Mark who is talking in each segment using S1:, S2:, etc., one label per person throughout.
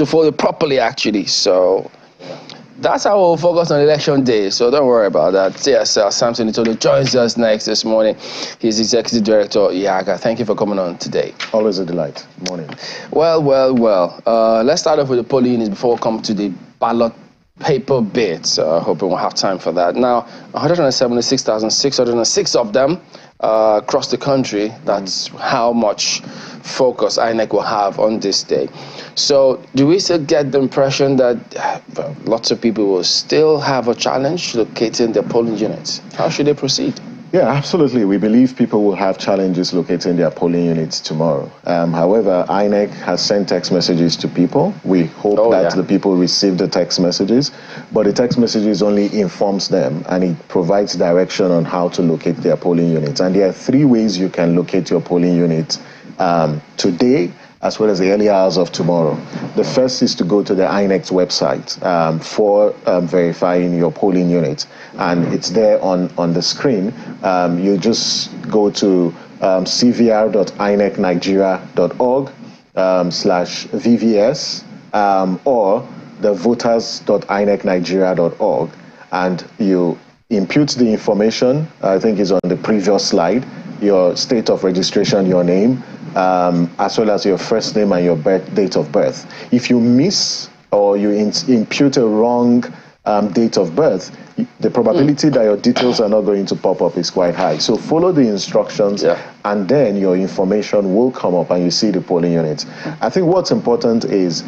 S1: to fold it properly, actually. So that's how we'll focus on election day. So don't worry about that. Yes, Samson Itodo joins us next this morning. He's Executive Director, IAGA. Thank you for coming on today.
S2: Always a delight. Morning.
S1: Well. Let's start off with the polling units before we come to the ballot paper bits. Hoping we'll have time for that. Now, 176,606 of them across the country. That's how much focus INEC will have on this day. So do we still get the impression that lots of people will still have a challenge locating their polling units? How should they proceed?
S2: Yeah, absolutely. We believe people will have challenges locating their polling units tomorrow. However, INEC has sent text messages to people. We hope that the people receive the text messages, but the text messages only informs them and it provides direction on how to locate their polling units. And there are 3 ways you can locate your polling unit today, as well as the early hours of tomorrow. The first is to go to the INEC website for verifying your polling unit. And it's there on the screen. You just go to cvr.inecnigeria.org/VVS or the voters.inecnigeria.org, and you input the information. I think is on the previous slide, your state of registration, your name, as well as your first name and your date of birth. If you miss or you impute a wrong date of birth, the probability that your details are not going to pop up is quite high. So follow the instructions and then your information will come up and you see the polling units. I think what's important is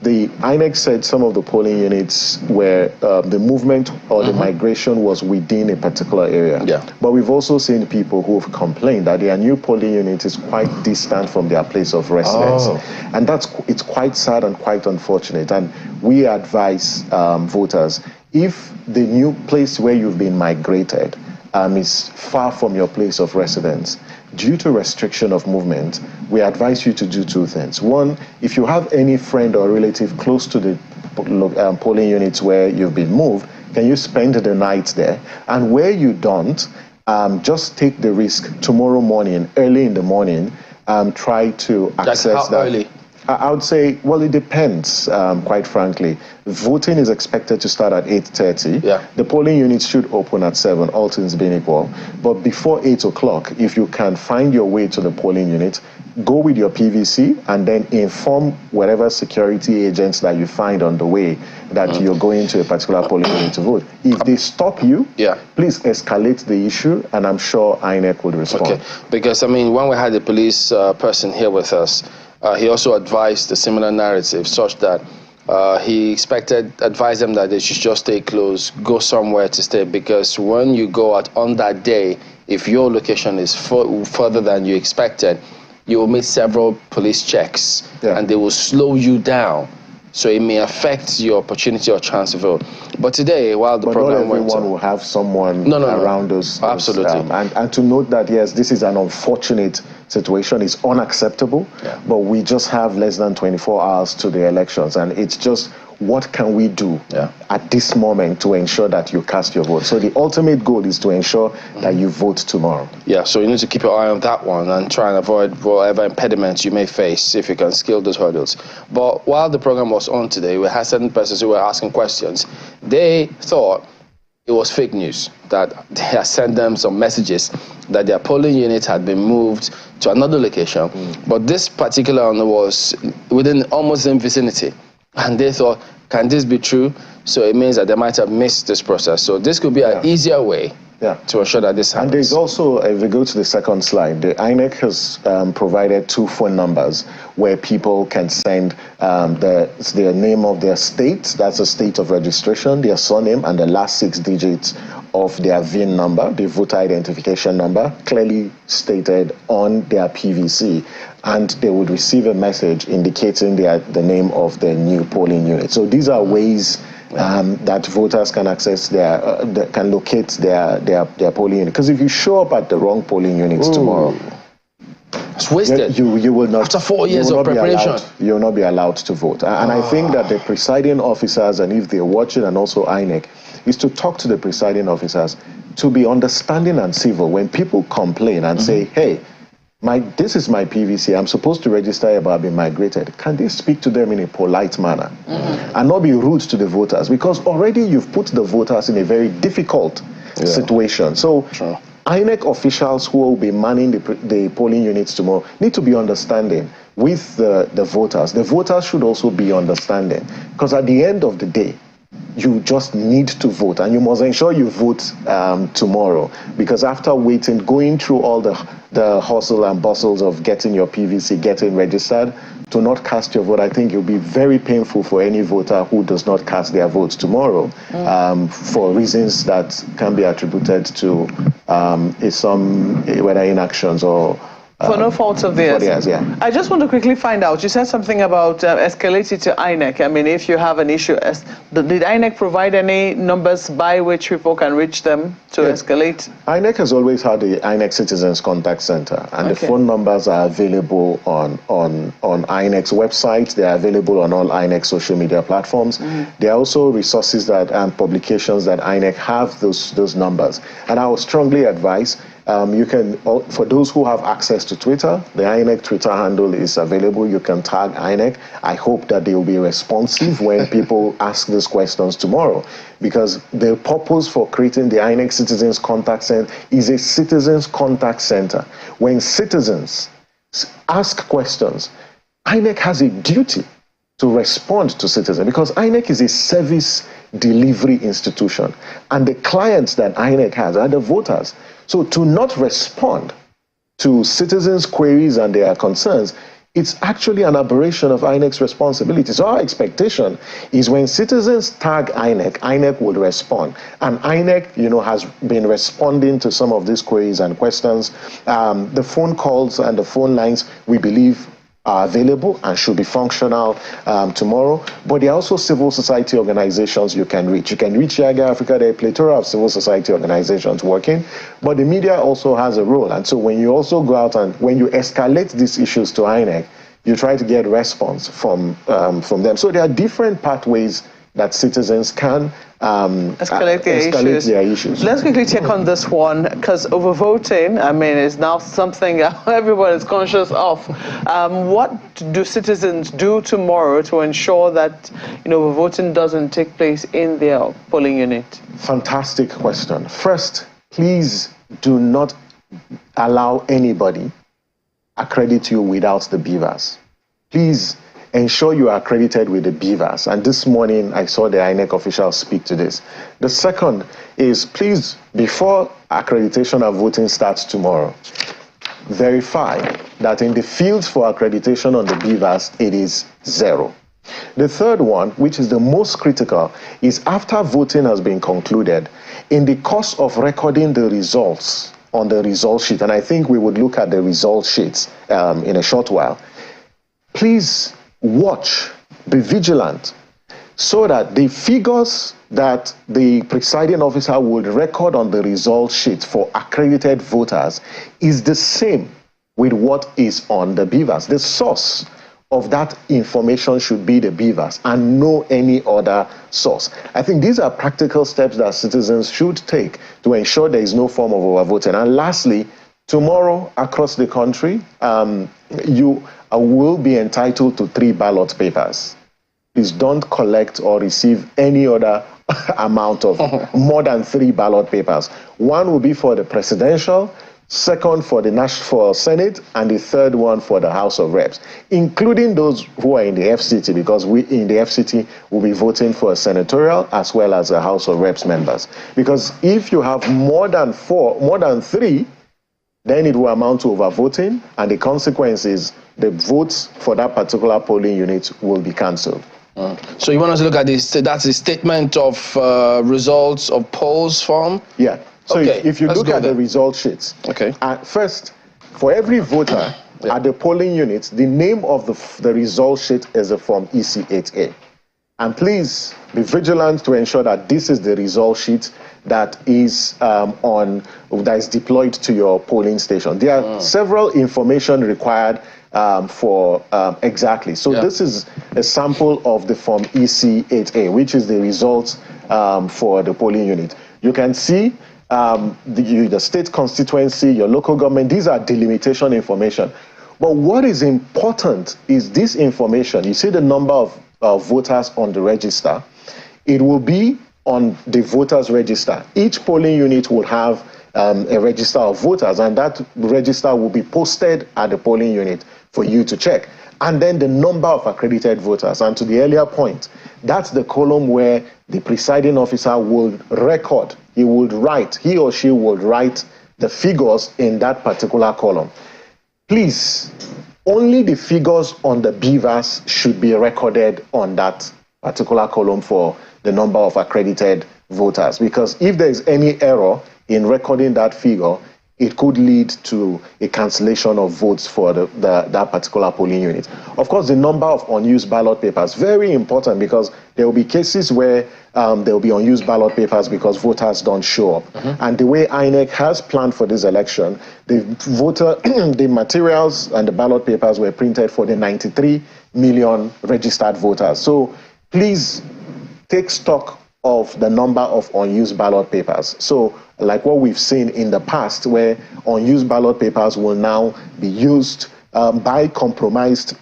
S2: the INEC said some of the polling units where the movement or the migration was within a particular area. But we've also seen people who have complained that their new polling unit is quite distant from their place of residence. And it's quite sad and quite unfortunate. And we advise voters, if the new place where you've been migrated is far from your place of residence, due to restriction of movement, we advise you to do 2 things. One, if you have any friend or relative close to the polling units where you've been moved, can you spend the night there? And where you don't, just take the risk tomorrow morning, early in the morning, try to access that. Early? I would say, well, it depends, quite frankly. Voting is expected to start at 8:30. The polling units should open at 7, all things being equal. But before 8 o'clock, if you can find your way to the polling unit, go with your PVC and then inform whatever security agents that you find on the way that you're going to a particular polling unit to vote. If they stop you, please escalate the issue, and I'm sure INEC would respond.
S1: Okay, because, I mean, when we had the police person here with us, he also advised a similar narrative, such that he advised them that they should just stay close, go somewhere to stay, because when you go out on that day, if your location is further than you expected, you will meet several police checks, and they will slow you down. So it may affect your opportunity or chance to vote. But today, while the program went on,
S2: everyone will have someone around us.
S1: Absolutely.
S2: And to note that, yes, this is an unfortunate situation. It's unacceptable. But we just have less than 24 hours to the elections. And it's just, what can we do at this moment to ensure that you cast your vote? So the ultimate goal is to ensure that you vote tomorrow. So you need to keep your eye on that one and try and avoid whatever impediments you may face if you can scale those hurdles. But while the program was on today, we had certain persons who were asking questions. They thought it was fake news, that they had sent them some messages that their polling unit had been moved to another location. But this particular one was within almost the same vicinity. And they thought, can this be true? So it means that they might have missed this process. So this could be an easier way to ensure that this happens. And there's also, if we go to the second slide, the INEC has provided 2 phone numbers where people can send their name of their state, that's the state of registration, their surname, and the last 6 digits of their VIN number, the voter identification number, clearly stated on their PVC. And they would receive a message indicating the name of the new polling unit. So these are ways that voters can access can locate their polling unit. Because if you show up at the wrong polling units tomorrow,
S1: it's wasted.
S2: You will not.
S1: After 4 years of preparation,
S2: you will not be allowed to vote. And I think that the presiding officers, and if they're watching, and also INEC, is to talk to the presiding officers to be understanding and civil when people complain and say, hey, this is my PVC. I'm supposed to register about being migrated. Can they speak to them in a polite manner and not be rude to the voters? Because already you've put the voters in a very difficult situation. So INEC officials who will be manning the polling units tomorrow need to be understanding with the voters. The voters should also be understanding, because at the end of the day, you just need to vote, and you must ensure you vote tomorrow, because after waiting, going through all the hustle and bustles of getting your PVC, getting registered, to not cast your vote, I think it will be very painful for any voter who does not cast their votes tomorrow for reasons that can be attributed to whether inactions or
S3: for no fault of theirs. I just want to quickly find out, you said something about escalating to INEC. I mean, if you have an issue, did INEC provide any numbers by which people can reach them to escalate?
S2: INEC has always had the INEC Citizens Contact Center, and the phone numbers are available on INEC's website. They are available on all INEC social media platforms. There are also resources and publications that INEC have those numbers. And I would strongly advise, you can, for those who have access to Twitter, the INEC Twitter handle is available. You can tag INEC. I hope that they will be responsive when people ask these questions tomorrow, because the purpose for creating the INEC Citizens Contact Center is a citizens contact center. When citizens ask questions, INEC has a duty to respond to citizens, because INEC is a service delivery institution, and the clients that INEC has are the voters. So to not respond to citizens' queries and their concerns, it's actually an aberration of INEC's responsibility. So our expectation is when citizens tag INEC, INEC will respond. And INEC, has been responding to some of these queries and questions. The phone calls and the phone lines, we believe, are available and should be functional tomorrow. But there are also civil society organizations you can reach. You can reach Yaga Africa. There are a plethora of civil society organizations working, but the media also has a role. And so when you also go out and when you escalate these issues to INEC, you try to get response from them. So there are different pathways that citizens can escalate their issues.
S3: Let's quickly check on this one, because overvoting, I mean, is now something everyone is conscious of. What do citizens do tomorrow to ensure that overvoting doesn't take place in their polling unit?
S2: Fantastic question. First, please do not allow anybody accredit you without the beavers. Please ensure you are accredited with the beavers. And this morning, I saw the INEC officials speak to this. The second is, please, before accreditation and voting starts tomorrow, verify that in the fields for accreditation on the beavers, it is 0. The third one, which is the most critical, is after voting has been concluded, in the course of recording the results on the result sheet, and I think we would look at the result sheets in a short while, please watch, be vigilant, so that the figures that the presiding officer would record on the result sheet for accredited voters is the same with what is on the beavers. The source of that information should be the beavers and no any other source. I think these are practical steps that citizens should take to ensure there is no form of overvoting. And lastly, tomorrow across the country, you will be entitled to 3 ballot papers. Please don't collect or receive any other amount of more than 3 ballot papers. One will be for the presidential, second for the Senate, and the third one for the House of Reps, including those who are in the FCT, because we in the FCT will be voting for a senatorial as well as a House of Reps members. Because if you have more than 3, then it will amount to overvoting, and the consequence is the votes for that particular polling unit will be cancelled.
S1: So you want us to look at this? That's a statement of results of polls form?
S2: Yeah. So if you look at the result sheets, first, for every voter at the polling unit, the name of the result sheet is the form EC8A. And please be vigilant to ensure that this is the result sheet that is deployed to your polling station. There are several information required for exactly. So this is a sample of the form EC8A, which is the results for the polling unit. You can see the state constituency, your local government. These are delimitation information. But what is important is this information. You see the number of voters on the register. It will be on the voters register. Each polling unit will have a register of voters, and that register will be posted at the polling unit for you to check. And then the number of accredited voters. And to the earlier point, that's the column where the presiding officer will record. He or she would write the figures in that particular column. Please, only the figures on the beavers should be recorded on that particular column for the number of accredited voters. Because if there is any error in recording that figure, it could lead to a cancellation of votes for that particular polling unit. Of course, the number of unused ballot papers, very important, because there will be cases where there will be unused ballot papers because voters don't show up. And the way INEC has planned for this election, the materials and the ballot papers were printed for the 93 million registered voters. So please take stock of the number of unused ballot papers. So like what we've seen in the past, where unused ballot papers will now be used by compromised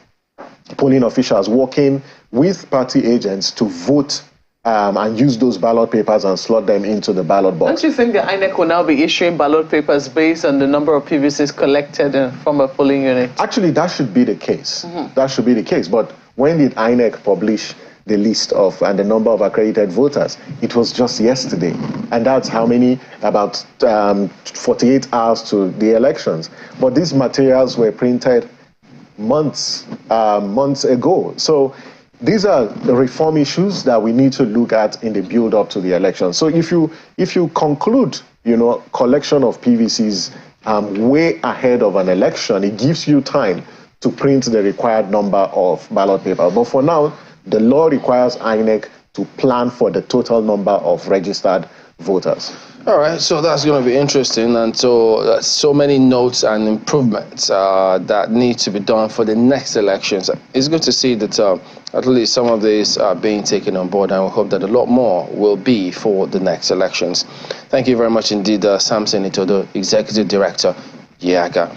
S2: polling officials working with party agents to vote and use those ballot papers and slot them into the ballot box.
S3: Don't you think the INEC will now be issuing ballot papers based on the number of PVCs collected from a polling unit?
S2: Actually, that should be the case. That should be the case. But when did INEC publish the list of and the number of accredited voters? It was just yesterday, and that's how many? About 48 hours to the elections. But these materials were printed months ago. So these are the reform issues that we need to look at in the build-up to the election. So if you conclude, collection of PVCs way ahead of an election, it gives you time to print the required number of ballot paper. But for now, the law requires INEC to plan for the total number of registered voters.
S1: All right, so that's going to be interesting. And so many notes and improvements that need to be done for the next elections. It's good to see that at least some of these are being taken on board, and we hope that a lot more will be for the next elections. Thank you very much indeed, Samson Itodo, Executive Director, YIAGA.